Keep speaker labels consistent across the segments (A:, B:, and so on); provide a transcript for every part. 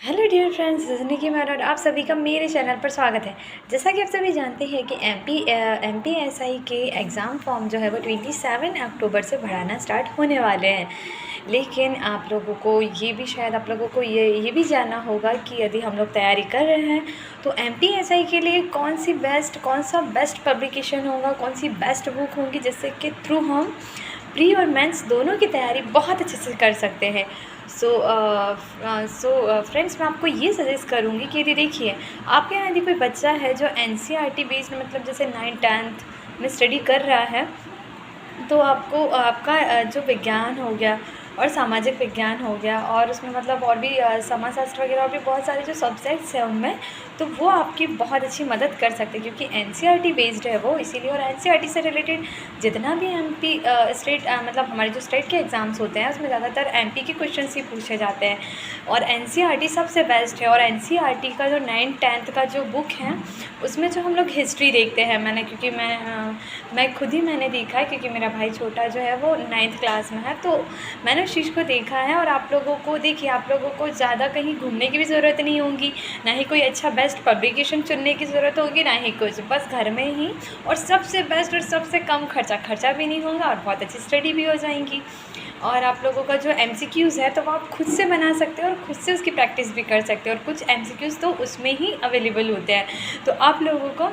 A: Hello dear friends, ज़िंदगी में और आप सभी का मेरे चैनल पर स्वागत है। जैसा कि आप सभी जानते हैं कि एमपीएसआई के एग्ज़ाम फॉर्म जो है वो 27 अक्टूबर से भराना स्टार्ट होने वाले हैं। लेकिन आप लोगों को ये भी शायद आप लोगों को ये भी जानना होगा कि यदि हम लोग तैयारी कर रहे हैं तो एमपीएसआई के लिए कौन सा बेस्ट पब्लिकेशन होगा, कौन सी बेस्ट बुक होंगी जिससे कि थ्रू हम प्री और मेंस दोनों की तैयारी बहुत अच्छे से कर सकते हैं। सो फ्रेंड्स, मैं आपको ये सजेस्ट करूँगी कि यदि देखिए आपके यहाँ यदि कोई बच्चा है जो एनसीईआरटी बेस्ड मतलब जैसे 9th-10th में स्टडी कर रहा है, तो आपको आपका जो विज्ञान हो गया और सामाजिक विज्ञान हो गया और उसमें मतलब और भी समाजशास्त्र वगैरह और भी बहुत सारे जो सब्जेक्ट्स हैं उनमें, तो वो आपकी बहुत अच्छी मदद कर सकते हैं क्योंकि एनसीईआरटी बेस्ड है वो, इसीलिए। और एनसीईआरटी से रिलेटेड जितना भी एमपी स्टेट मतलब हमारे जो स्टेट के एग्ज़ाम्स होते हैं उसमें ज़्यादातर एमपी के क्वेश्चन ही पूछे जाते हैं और एनसीईआरटी सबसे बेस्ट है। और एनसीईआरटी का जो 9th-10th का जो बुक है उसमें जो हम लोग हिस्ट्री देखते हैं, क्योंकि मैं खुद ही मैंने देखा है क्योंकि मेरा भाई छोटा जो है वो 9th क्लास में है, तो मैंने उस चीज़ को देखा है। और आप लोगों को देखिए, आप लोगों को ज़्यादा कहीं घूमने की भी ज़रूरत नहीं होगी, ना ही कोई अच्छा बेस्ट पब्लिकेशन चुनने की ज़रूरत होगी, ना ही कुछ, बस घर में ही और सबसे बेस्ट और सबसे कम खर्चा भी नहीं होगा और बहुत अच्छी स्टडी भी हो जाएंगी। और आप लोगों का जो एमसीक्यूज़ है तो वो आप खुद से बना सकते हैं और खुद से उसकी प्रैक्टिस भी कर सकते हैं और कुछ एमसीक्यूज़ तो उसमें ही अवेलेबल होते हैं, तो आप लोगों को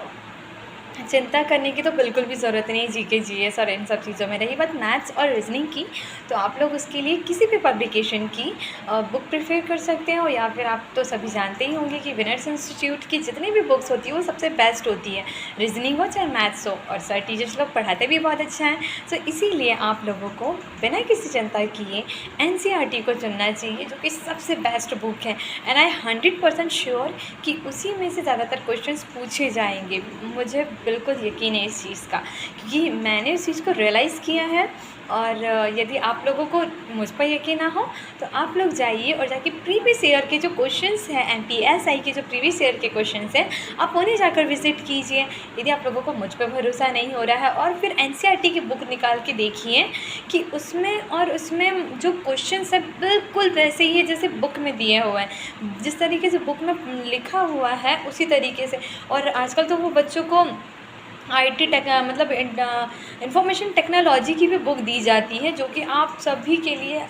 A: चिंता करने की तो बिल्कुल भी ज़रूरत नहीं जीके जीएस और इन सब चीज़ों में। रही बात मैथ्स और रीजनिंग की, तो आप लोग उसके लिए किसी भी पब्लिकेशन की बुक प्रेफर कर सकते हैं। और या फिर आप तो सभी जानते ही होंगे कि विनर्स इंस्टीट्यूट की जितनी भी बुक्स होती है वो सबसे बेस्ट होती है, रीजनिंग हो चाहे मैथ्स हो, और सर टीचर्स लोग पढ़ाते भी बहुत अच्छा है। तो इसीलिए आप लोगों को बिना किसी चिंता किए एनसीईआरटी को चुनना चाहिए जो कि सबसे बेस्ट बुक है। एंड आई 100% श्योर कि उसी में से ज़्यादातर क्वेश्चंस पूछे जाएंगे, मुझे बिल्कुल यकीन है इस चीज़ का, क्योंकि मैंने उस चीज़ को रियलाइज़ किया है। और यदि आप लोगों को मुझ पर यकीन ना हो तो आप लोग जाइए और जाके प्रीवियस ईयर के जो क्वेश्चंस हैं, एमपीएसआई के जो प्रीवियस ईयर के क्वेश्चंस हैं, आप उन्हें जाकर विज़िट कीजिए यदि आप लोगों को मुझ पर भरोसा नहीं हो रहा है। और फिर एनसीईआरटी की बुक निकाल के देखिए कि उसमें जो क्वेश्चंस है बिल्कुल वैसे ही है जैसे बुक में दिए हुए हैं, जिस तरीके से बुक में लिखा हुआ है उसी तरीके से। और आजकल तो वो बच्चों को आईटी मतलब इंफॉर्मेशन टेक्नोलॉजी की भी बुक दी जाती है जो कि आप सभी के लिए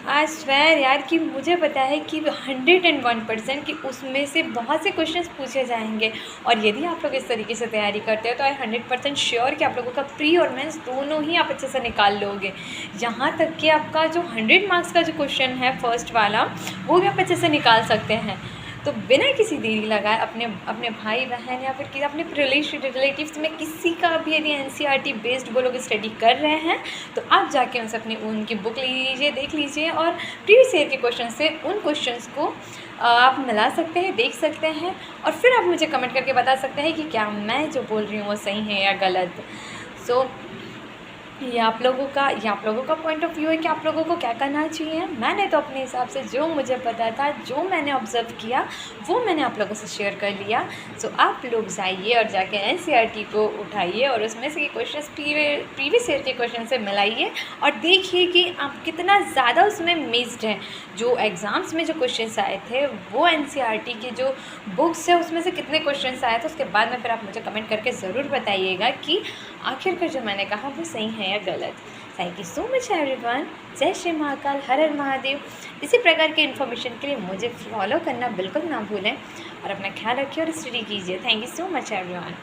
A: आई स्वेयर यार कि मुझे पता है कि 101% कि उसमें से बहुत से क्वेश्चंस पूछे जाएंगे। और यदि आप लोग इस तरीके से तैयारी करते हो तो आई 100% श्योर कि आप लोगों का प्री और मेंस दोनों ही आप अच्छे से निकाल लोगे। यहाँ तक कि आपका जो 100 मार्क्स का जो क्वेश्चन है फर्स्ट वाला, वो भी आप अच्छे से निकाल सकते हैं। तो बिना किसी देरी लगाए अपने भाई बहन या फिर अपने रिलेटिव्स में किसी का भी यदि एनसीईआरटी बेस्ड वो लोग स्टडी कर रहे हैं तो आप जाके उनसे उनकी बुक ले लीजिए, देख लीजिए और प्रीवियस ईयर के क्वेश्चन से उन क्वेश्चंस को आप मिला सकते हैं, देख सकते हैं और फिर आप मुझे कमेंट करके बता सकते हैं कि क्या मैं जो बोल रही हूँ वो सही है या गलत। सो ये आप लोगों का पॉइंट ऑफ व्यू है कि आप लोगों को क्या करना चाहिए। मैंने तो अपने हिसाब से जो मुझे पता था, जो मैंने ऑब्ज़र्व किया, वो मैंने आप लोगों से शेयर कर लिया। सो आप लोग जाइए और जाके एनसीईआरटी को उठाइए और उसमें से क्वेश्चंस प्रीवियस ईयर के क्वेश्चन से मिलाइए और देखिए कि आप कितना ज़्यादा उसमें मिस्ड हैं। जो एग्ज़ाम्स में जो क्वेश्चंस आए थे वो एनसीईआरटी की जो बुक्स है उसमें से कितने क्वेश्चंस आए थे, उसके बाद में फिर आप मुझे कमेंट करके ज़रूर बताइएगा कि आखिरकार जो मैंने कहा वो सही है या गलत। Thank you so much everyone. जय श्री महाकाल, हर हर महादेव। इसी प्रकार के इन्फॉर्मेशन के लिए मुझे फॉलो करना बिल्कुल ना भूलें और अपना ख्याल रखिए और स्टडी कीजिए। Thank you so much everyone.